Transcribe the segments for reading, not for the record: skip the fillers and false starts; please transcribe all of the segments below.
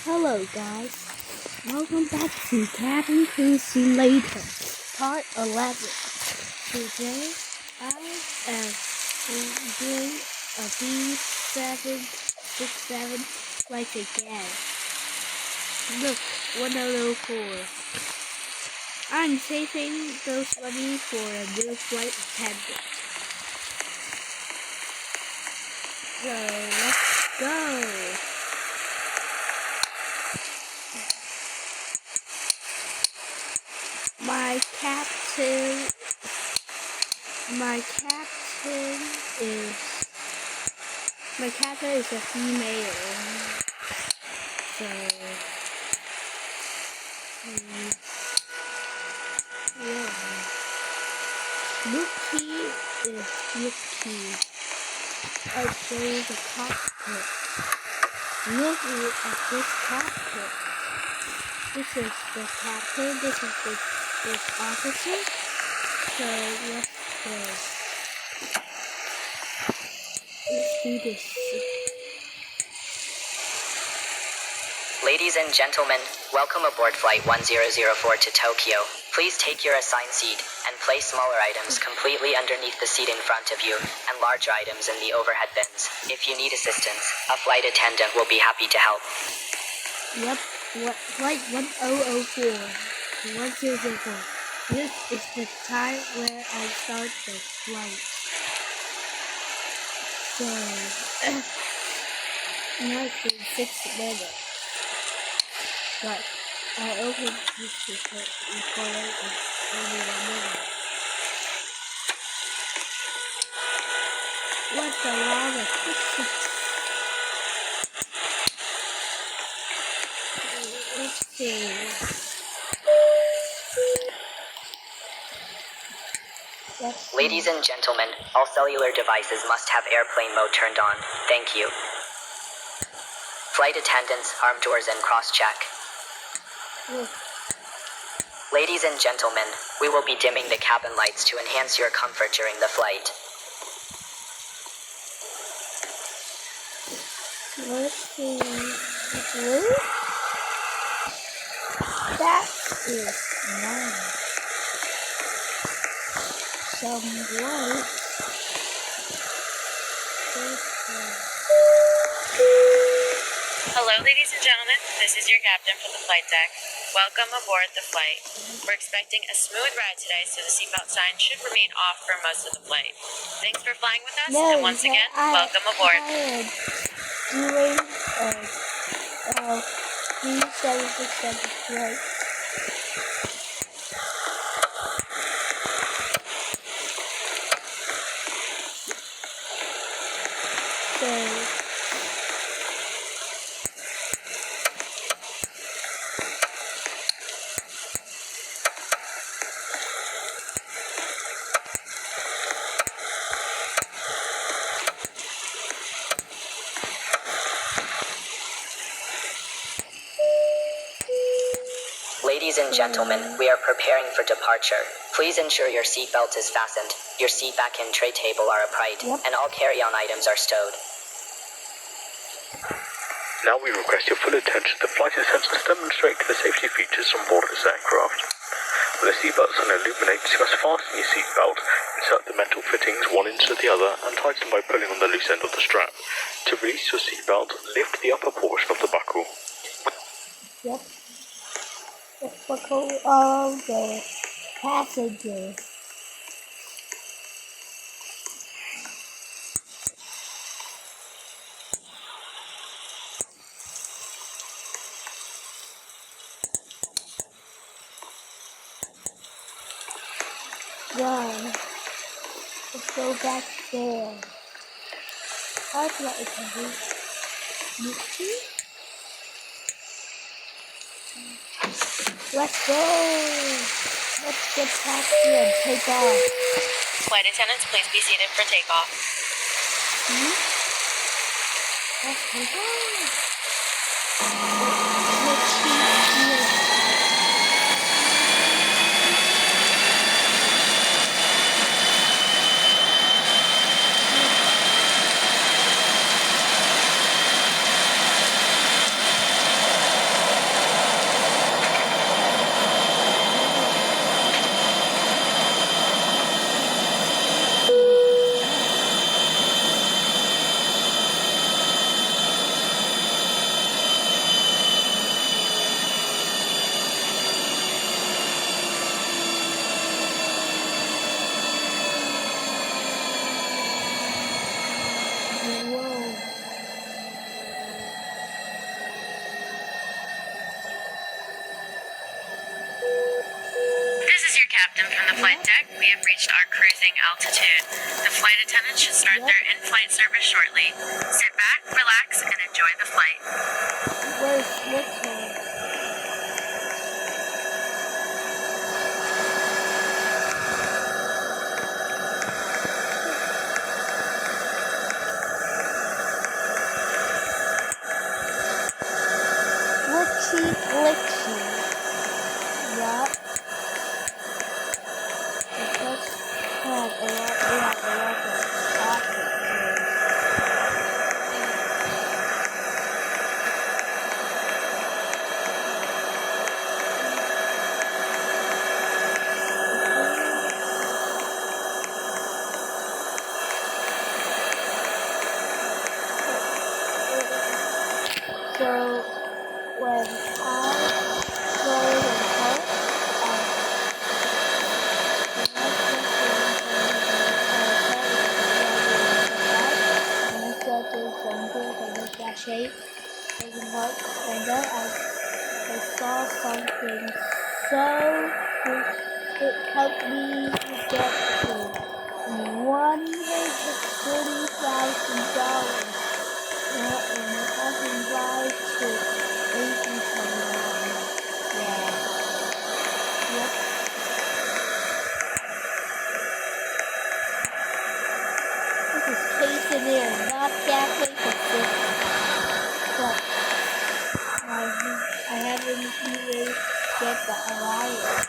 Hello guys, welcome back to Cabin Crew Simulator, Part 11. Today I am doing a B767 flight again. Look, 104. I'm saving those money for a new flight attendant. So let's go. My captain is a female. So yeah. Yuki is Yuki. I'll show you the cockpit. Look at this cockpit. This is the captain. This is this officer. So let's go. Let's do this. Ladies and gentlemen, welcome aboard Flight 1004 to Tokyo. Please take your assigned seat and place smaller items completely underneath the seat in front of you and larger items in the overhead bins. If you need assistance, a flight attendant will be happy to help. Yep, Flight 1004. 1004. This is the time where I start the flight. So, now it's been 6 minutes. But I opened this recording in only 1 minute. What's a lot of pictures? Let's see. Ladies and gentlemen, all cellular devices must have airplane mode turned on. Thank you. Flight attendants, arm doors and cross-check. Ladies and gentlemen, we will be dimming the cabin lights to enhance your comfort during the flight. Let's see. Blue? That is nice. Some white. Hello, ladies and gentlemen. This is your captain from the flight deck. Welcome aboard the flight. We're expecting a smooth ride today, so the seatbelt sign should remain off for most of the flight. Thanks for flying with us, and once again, welcome aboard. I am doing B767 flight. Ladies and gentlemen, we are preparing for departure. Please ensure your seatbelt is fastened, your seat back and tray table are upright, and all carry-on items are stowed. Now we request your full attention to flight attendants demonstrate the safety features on board this aircraft. When the seatbelt sign illuminates, you must fasten your seatbelt, insert the metal fittings one into the other, and tighten by pulling on the loose end of the strap. To release your seatbelt, lift the upper portion of the buckle. Yep. The buckle of the passenger. Done. Let's go back there. I'd like to do Mickey. Let's go. Let's get taxi and take off. Flight attendants, please be seated for takeoff. Let's take off. Captain from the flight deck. We have reached our cruising altitude. The flight attendants should start their in-flight service shortly. Sit back, relax, and enjoy the flight. Where's Switzerland? Glitchy. Yup. It does have a lot of options. So when I go and help, shape and work, and then I saw something so it helped me get to $140,000. And I can buy to 80,000. Yeah. Yep. This is quesadilla, not cafe Pacific. But I haven't even get the alliance.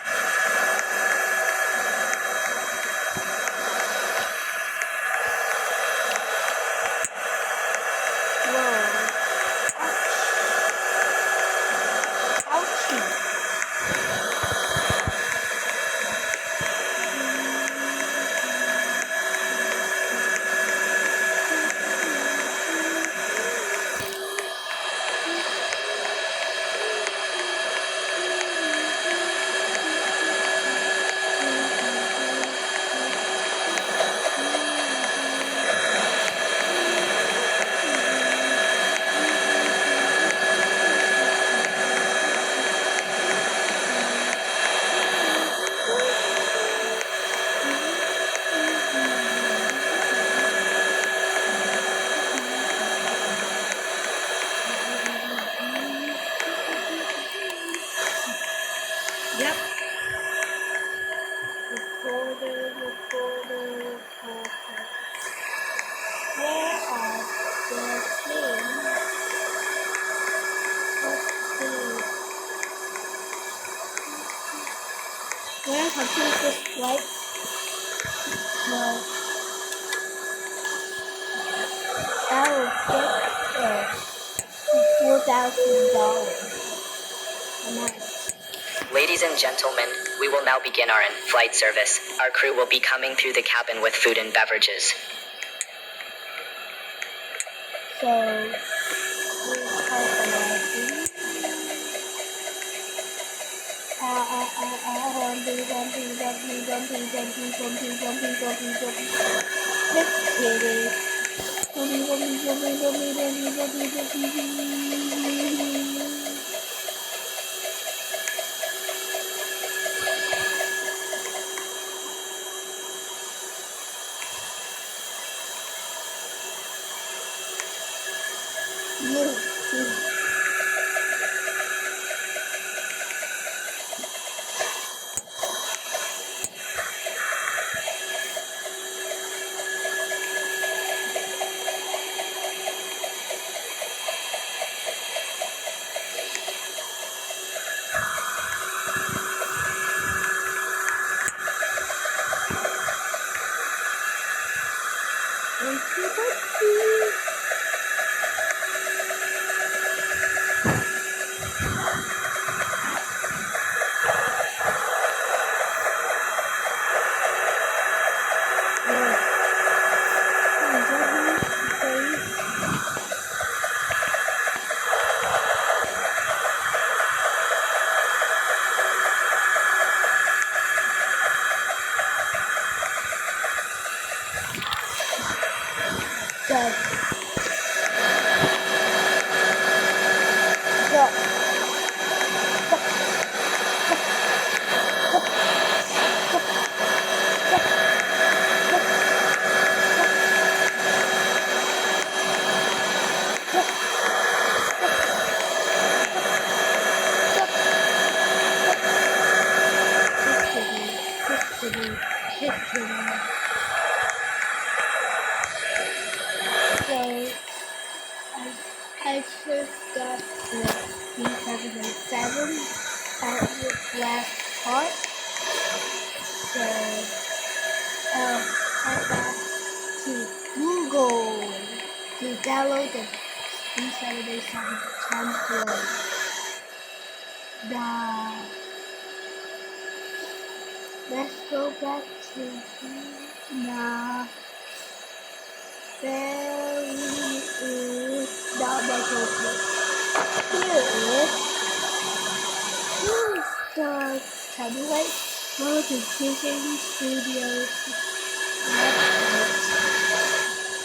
Yep. Recorder. Where are the things? Let's see. When I complete this flight, no, I will get $4,000. Ladies and gentlemen, we will now begin our in-flight service. Our crew will be coming through the cabin with food and beverages. So, we'll type in just got the B707 at the last part. So I got to Google to download the B707 template. Let's go back to the very not much open. Here is the template. Go to Vision Studio website.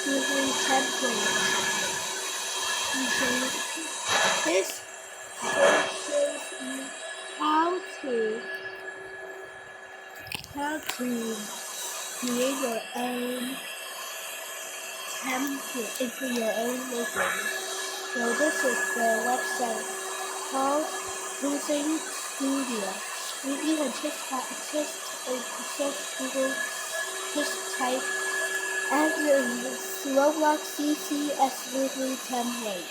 Vision template. This shows you how to create your own template into your own logo. So this is the website called Vision Studio. You can just Google, just type Roblox CC as weekly template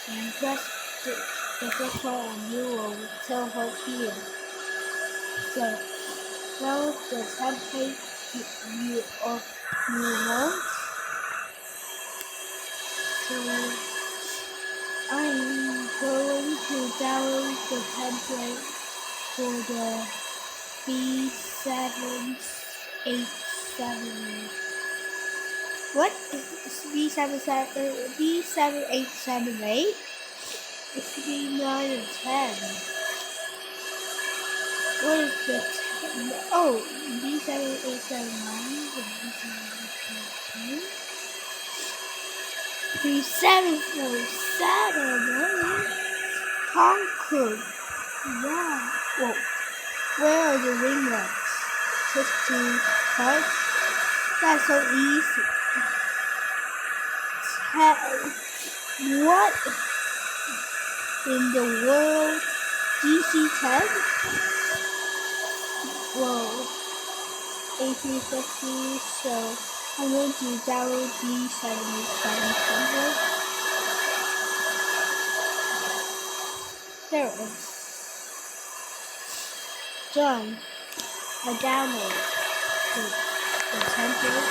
and press the first one and you will teleport here. So now the template you want. So I'm going to download the template for the B787. What is B787? It should be 9 and 10. What is the B7879 and B7810? B747 Concord. Wow. Whoa. Where are the ringlets? Just 2 parts? That's so easy. What in the world? DC-10? Whoa. A350, so I'm going to download B787. There it is. Done. I downloaded the template.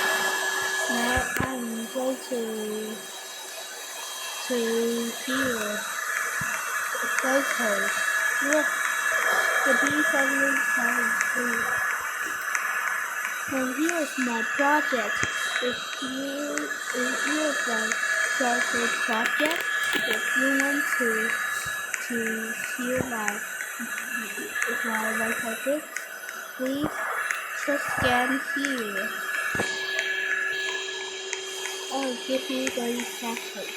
Now I'm going to here. The photos. Look, the B787. And here's my project. Here's my project. If you want to hear my project, please just scan here. I'll give you 30 seconds.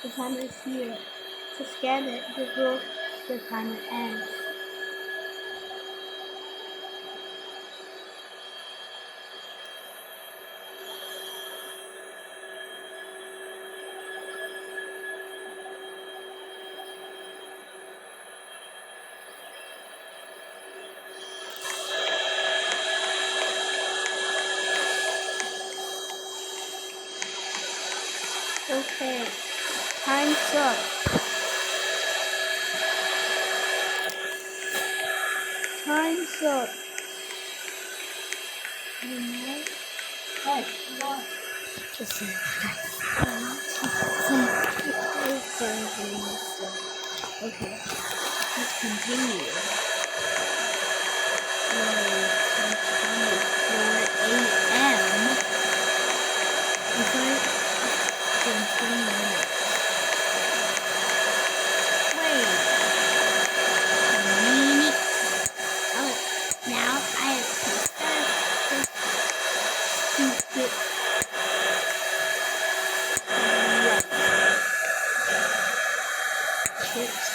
The timer is here. To scan it before the timer ends. Okay, time's up. Time's up. Hey, what? Just Okay, let's continue. 4 a.m. Okay, in 20 minutes. Wait a minute. Oh, now I have to start this stupid chips.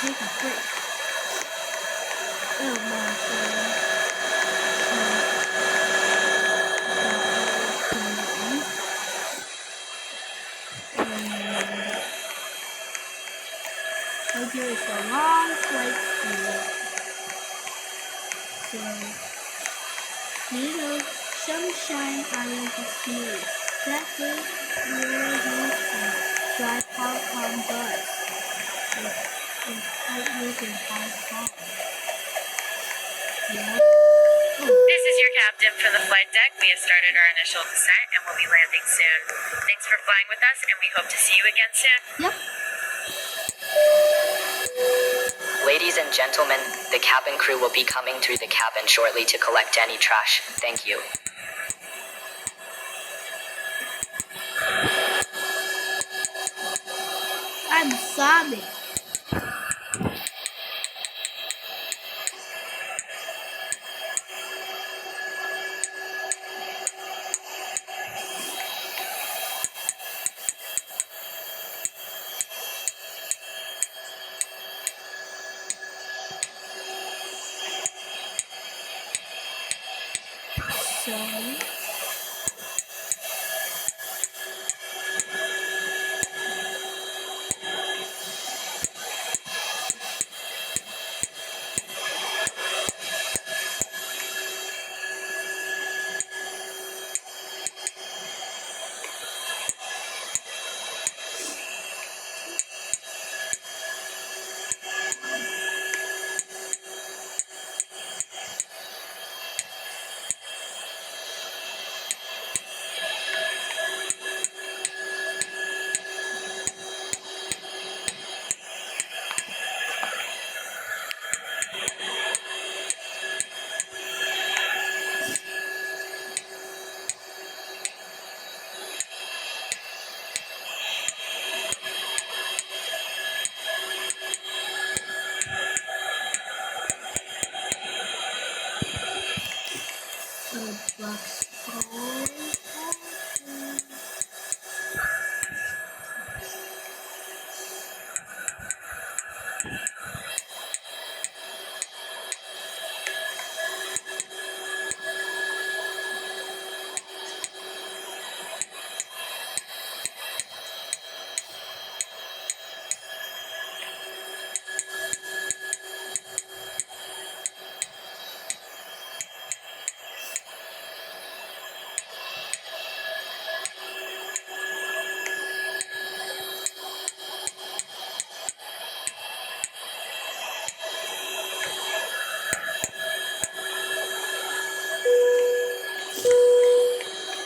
Take a break. Oh my hope it's a long flight here. So, little sunshine out of the sea. That day, we were using drive Hong Kong bus. And quite using Hong Kong. Yeah. This is your captain from the flight deck. We have started our initial descent and will be landing soon. Thanks for flying with us, and we hope to see you again soon. Yep. Ladies and gentlemen, the cabin crew will be coming through the cabin shortly to collect any trash. Thank you. I'm sobbing. Sorry.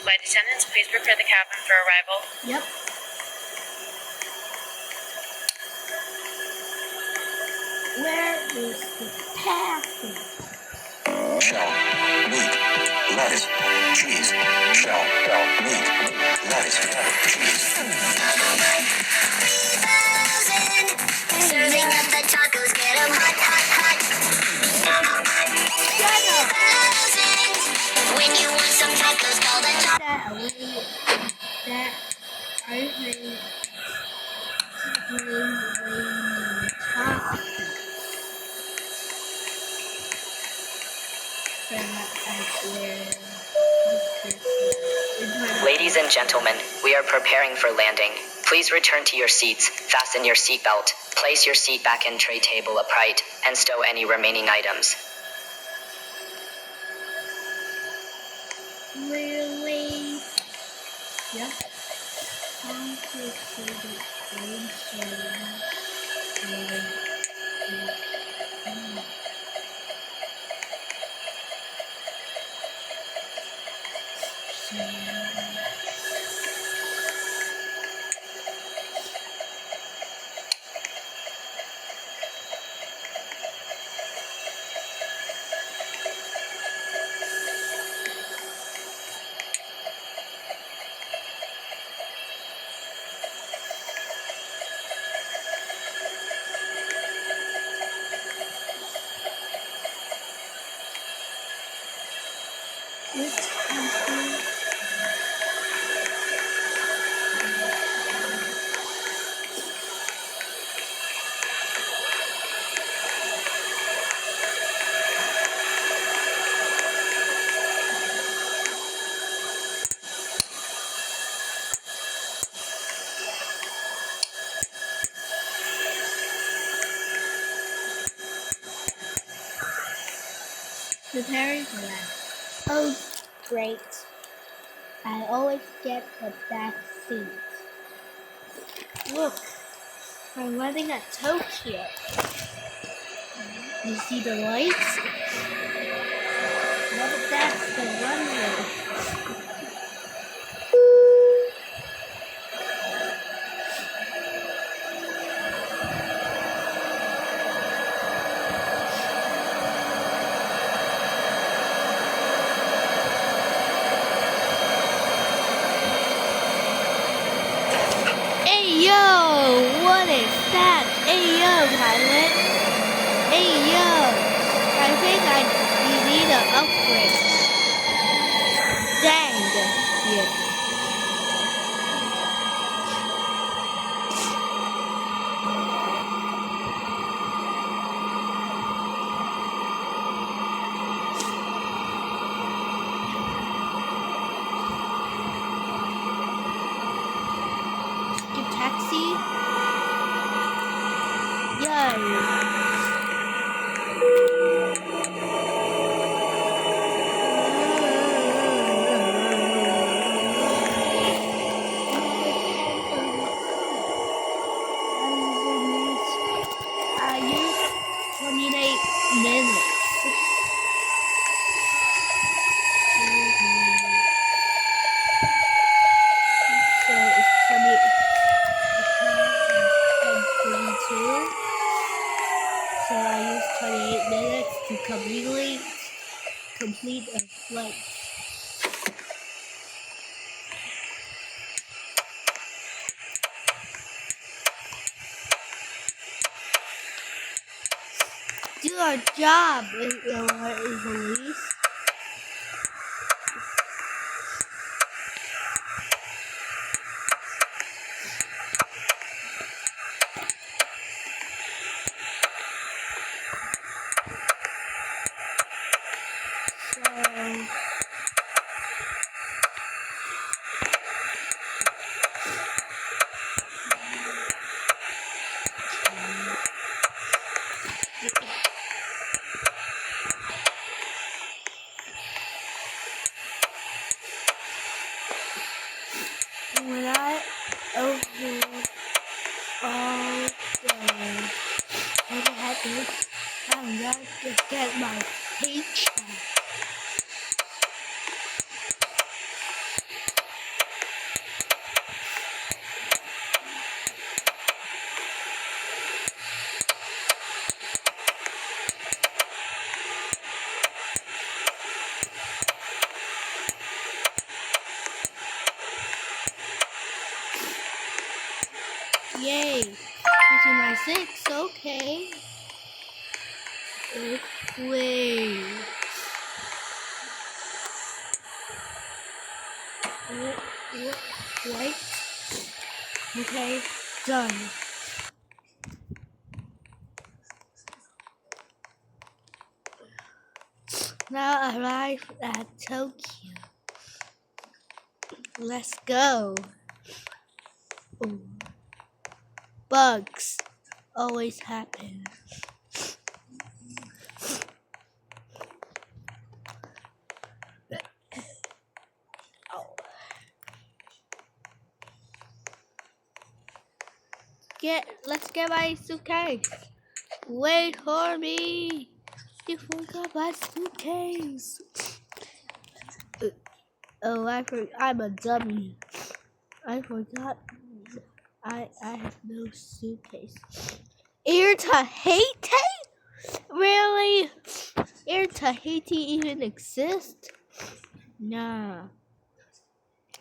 Flight attendants, please prepare the cabin for arrival. Yep. Where is the pathway? Shell, meat, lettuce, cheese. Shell, meat, lettuce, cheese. Serving up the tacos, get 'em hot, hot, hot. When you want some tacos, call the taco. That I hate Ladies and gentlemen, we are preparing for landing. Please return to your seats, fasten your seatbelt, place your seat back in tray table upright, and stow any remaining items. Really? Yep. Complicated preparing for that. Oh, great. I always get the best seat. Look, I'm landing at Tokyo. You see the lights? Well, that's the runway. Hey yo, what is that? Hey yo, pilot. Hey yo, I think you need an upgrade. Dang, yeah. Skip taxi. Yo. I used 28 minutes. So it's 22. So I used 28 minutes to complete a flight. Do our job, police. So when I over all day overhead this, I'm going to get my paycheck. Yay! 59.6, okay. Wait. Wait. Okay, done. Now I arrive at Tokyo. Let's go. Ooh. Bugs always happen. Oh. let's get my suitcase. Wait for me. You forgot my suitcase. Oh, I'm a dummy. I forgot. I have no suitcase. Air Tahiti? Really? Air Tahiti even exists? Nah.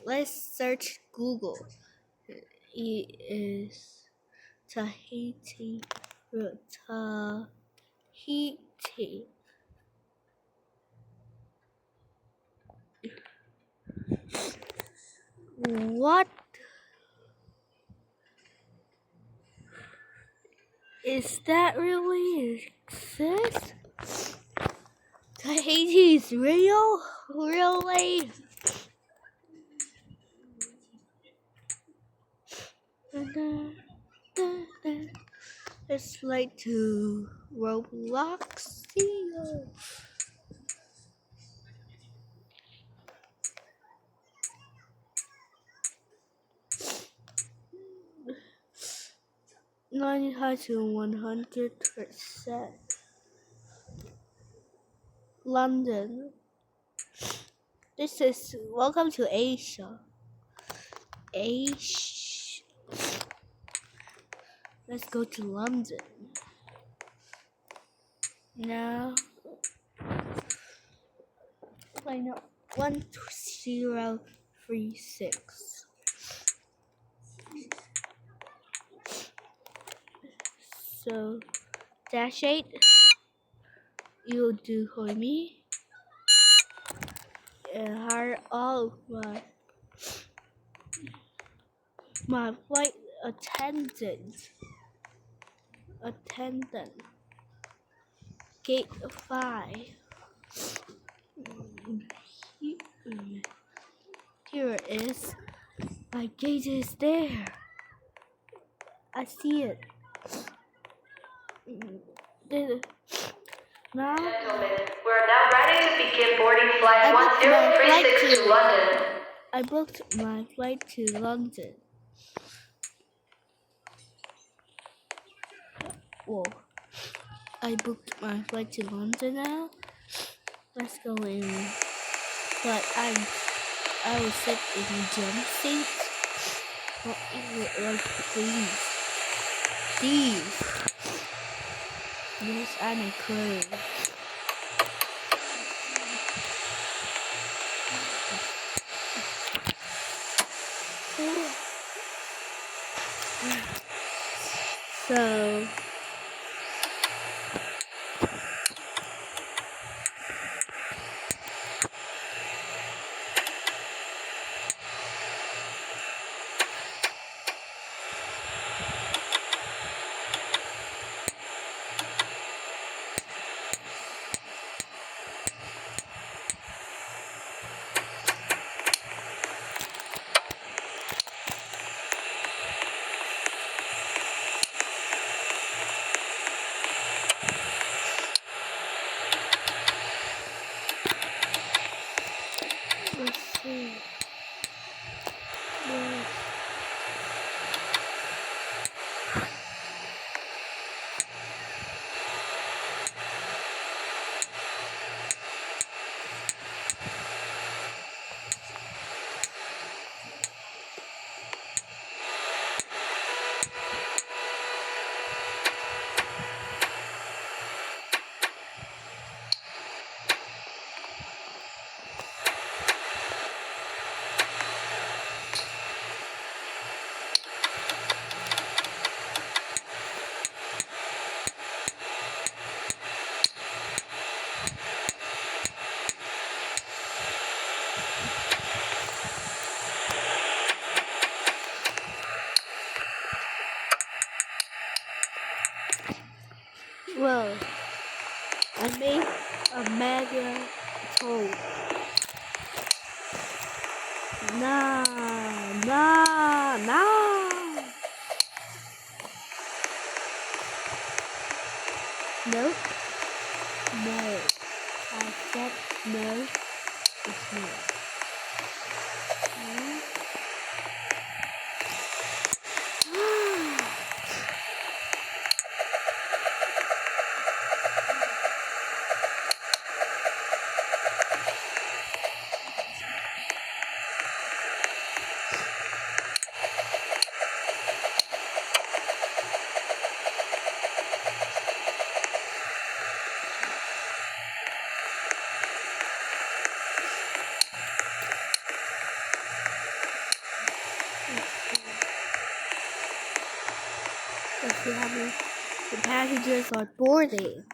Let's search Google. It is Tahiti. Tahiti. What is that really exist? Tahiti is real? Really? Let's like to Roblox. See you. $95 to 100%. London. This is welcome to Asia. Asia. Let's go to London. Now, line up 1036. So, -8, you'll do for me. And hire all of my flight attendant. Gate 5. Here it is. My gate is there. I see it. Now, Gentlemen, we're now ready to begin boarding flight I booked my flight 1036 to London. I booked my flight to London. Whoa. I booked my flight to London now. Let's go in. But I will sit in jump seat. What is it like, please? Yes, I'm a crew. So, let's see. Yes. Well, I made a mega toad. Nah. Nope. No. I said no. It's no. see how many the passengers are boarding.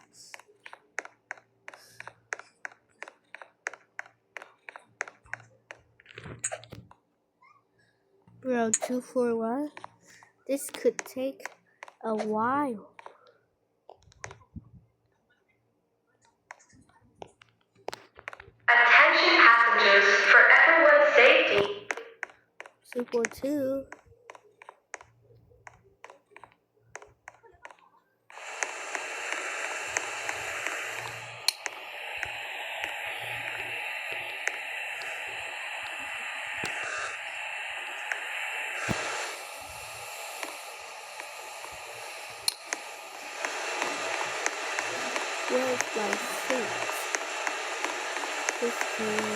Bro, 241. This could take a while. Attention passengers, for everyone's safety. 242. Where's my seat? Testing.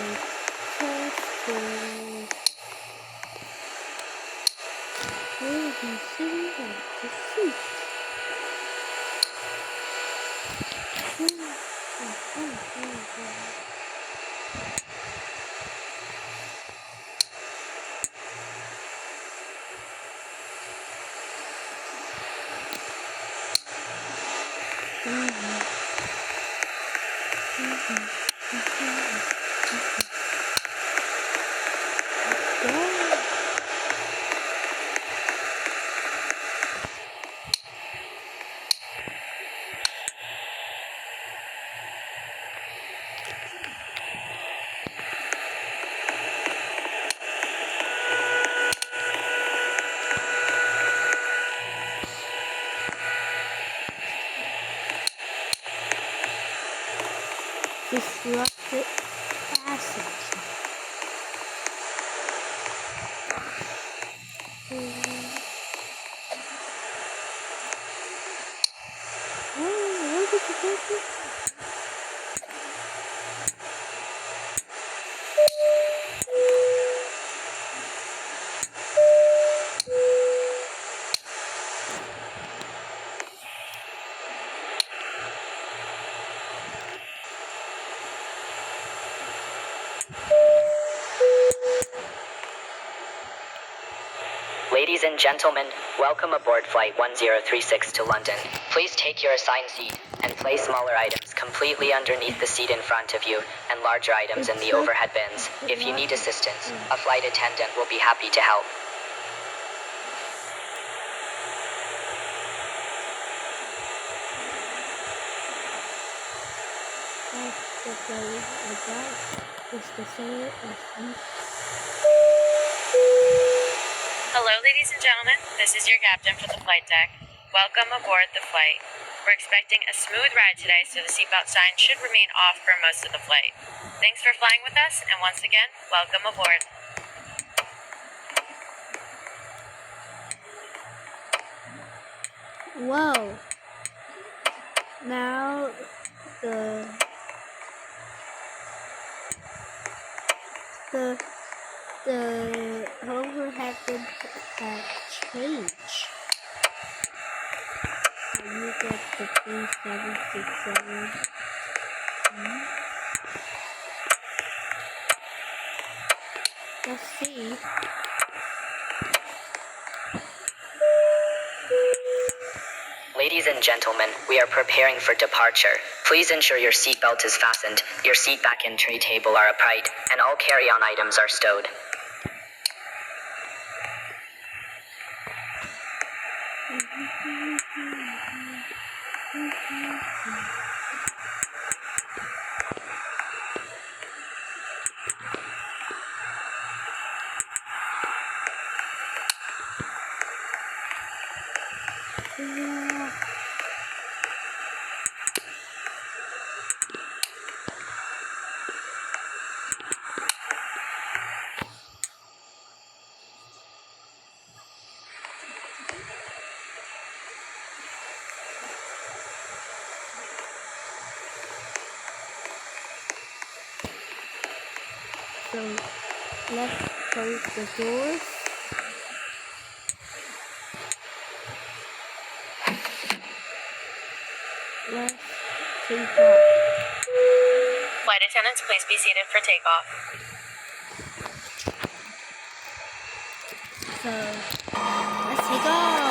Where is he sitting at the seat? Disrupted passage. Where did you go to? Ladies and gentlemen, welcome aboard Flight 1036 to London. Please take your assigned seat and place smaller items completely underneath the seat in front of you and larger items in the overhead bins. If you need assistance, a flight attendant will be happy to help. It's the same as me. Hello, ladies and gentlemen. This is your captain for the flight deck. Welcome aboard the flight. We're expecting a smooth ride today, so the seatbelt sign should remain off for most of the flight. Thanks for flying with us, and once again, welcome aboard. Whoa. Now the overhead bin has changed. You get the 3767. Let's see. Ladies and gentlemen, we are preparing for departure. Please ensure your seatbelt is fastened, your seat back and tray table are upright, and all carry-on items are stowed. So let's close the doors. Let's take off. Flight attendants, please be seated for takeoff. So let's take off.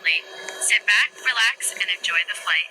safely. Sit back, relax, and enjoy the flight.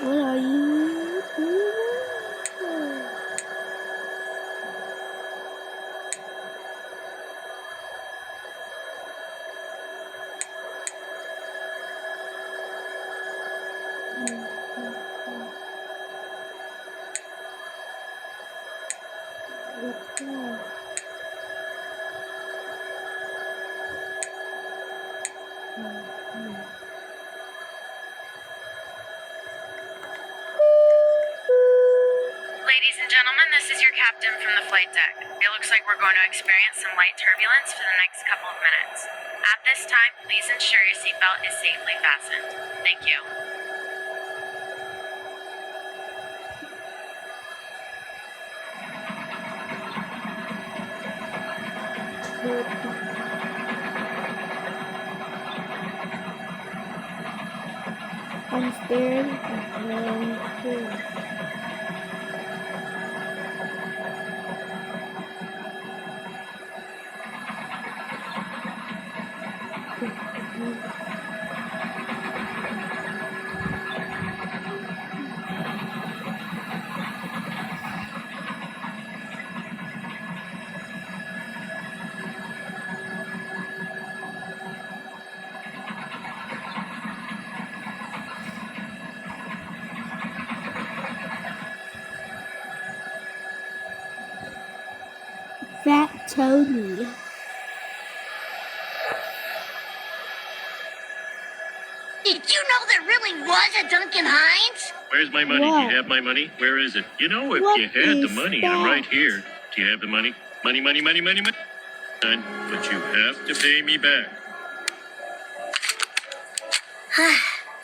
What are you doing? Okay. Ladies and gentlemen, this is your captain from the flight deck. It looks like we're going to experience some light turbulence for the next couple of minutes. At this time, please ensure your seatbelt is safely fastened. Thank you. I'm scared. I'm scared. Fat Tony. Did you know there really was a Duncan Hines? Where's my money? What? Do you have my money? Where is it? You know, if What you had the is money, I'm that? right here. Do you have the money? Money. But you have to pay me back.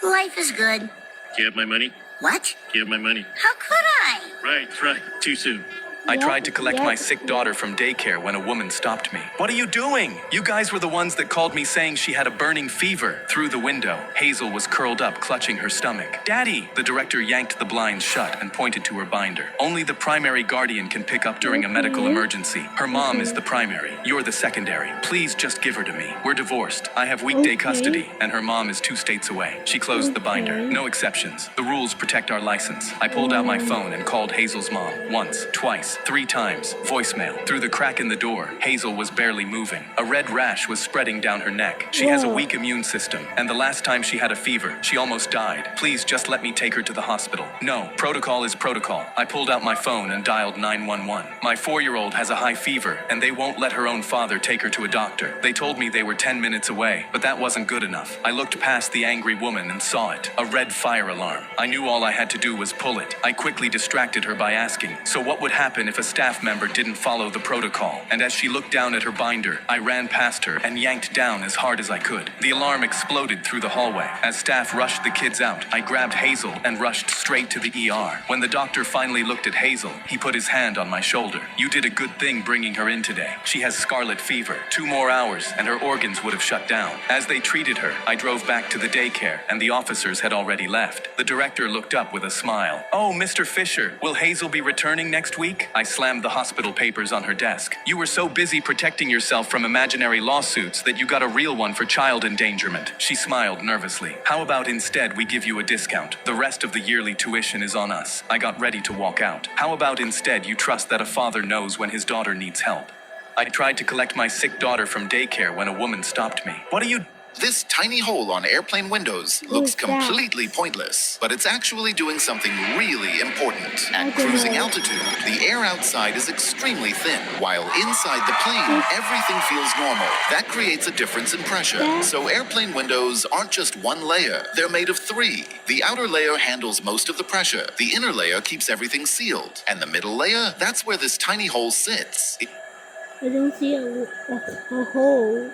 Life is good. Do you have my money? What? Do you have my money? How could I? Right. Too soon. I Yep, tried to collect yep. my sick daughter from daycare when a woman stopped me. What are you doing? You guys were the ones that called me saying she had a burning fever. Through the window, Hazel was curled up, clutching her stomach. Daddy! The director yanked the blinds shut and pointed to her binder. Only the primary guardian can pick up during a medical Okay. emergency. Her mom is the primary. You're the secondary. Please just give her to me. We're divorced. I have weekday Okay. custody, and her mom is 2 states away. She closed the binder. Okay. No exceptions. The rules protect our license. I pulled out my phone and called Hazel's mom. Once, twice, 3 times. Voicemail. Through the crack in the door, Hazel was barely moving. A red rash was spreading down her neck. She has a Whoa. weak immune system, and the last time she had a fever, she almost died. Please just let me take her to the hospital. No, protocol is protocol. I pulled out my phone and dialed 911. My 4-year-old has a high fever, and they won't let her own father take her to a doctor. They told me they were 10 minutes away, but that wasn't good enough. I looked past the angry woman and saw it. A red fire alarm. I knew all I had to do was pull it. I quickly distracted her by asking, so what would happen if a staff member didn't follow the protocol? And as she looked down at her binder, I ran past her and yanked down as hard as I could. The alarm exploded through the hallway. As staff rushed the kids out, I grabbed Hazel and rushed straight to the ER. When the doctor finally looked at Hazel, he put his hand on my shoulder. You did a good thing bringing her in today. She has scarlet fever. 2 more hours and her organs would have shut down. As they treated her, I drove back to the daycare and the officers had already left. The director looked up with a smile. Oh, Mr. Fisher, will Hazel be returning next week? I slammed the hospital papers on her desk. You were so busy protecting yourself from imaginary lawsuits that you got a real one for child endangerment. She smiled nervously. How about instead we give you a discount? The rest of the yearly tuition is on us. I got ready to walk out. How about instead you trust that a father knows when his daughter needs help? I tried to collect my sick daughter from daycare when a woman stopped me. What are you... This tiny hole on airplane windows looks is that? completely pointless, but it's actually doing something really important. I At don't cruising know. altitude, the air outside is extremely thin, while inside the plane, everything feels normal. That creates a difference in pressure. So airplane windows aren't just one layer, they're made of three. The outer layer handles most of the pressure, the inner layer keeps everything sealed, and the middle layer, that's where this tiny hole sits. I don't see a hole.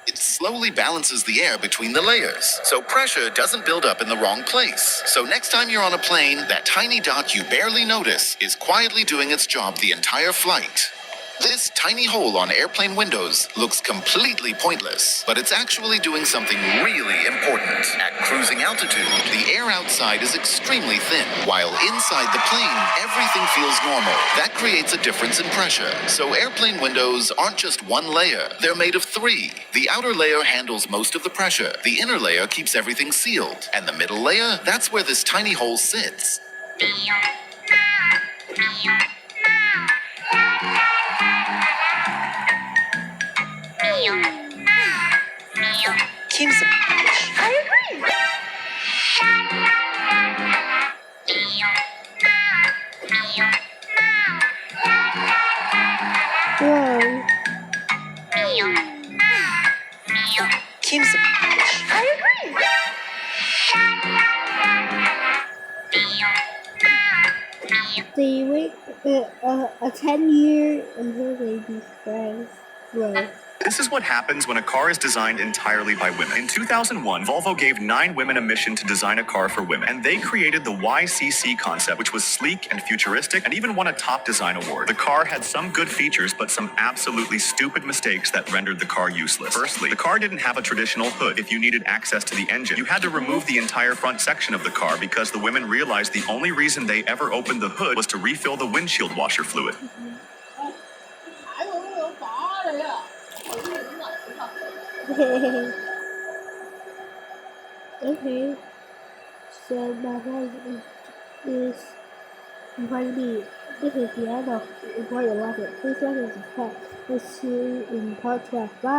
It slowly balances the air between the layers, so pressure doesn't build up in the wrong place. So next time you're on a plane, that tiny dot you barely notice is quietly doing its job the entire flight. This tiny hole on airplane windows looks completely pointless, but it's actually doing something really important. At cruising altitude, the air outside is extremely thin, while inside the plane, everything feels normal. That creates a difference in pressure. So airplane windows aren't just one layer, they're made of three. The outer layer handles most of the pressure, the inner layer keeps everything sealed, and the middle layer, that's where this tiny hole sits. Kim's a bitch. I agree. Whoa. Kim's a bitch. I agree. They wait a 10-year until they be friends. Bro. This is what happens when a car is designed entirely by women. In 2001, Volvo gave 9 women a mission to design a car for women, and they created the YCC concept, which was sleek and futuristic and even won a top design award. The car had some good features, but some absolutely stupid mistakes that rendered the car useless. Firstly, the car didn't have a traditional hood. If you needed access to the engine, you had to remove the entire front section of the car because the women realized the only reason they ever opened the hood was to refill the windshield washer fluid. Okay, so my point is important. This is the end of important lesson. Please like and subscribe. Let's see you in part 12. Bye.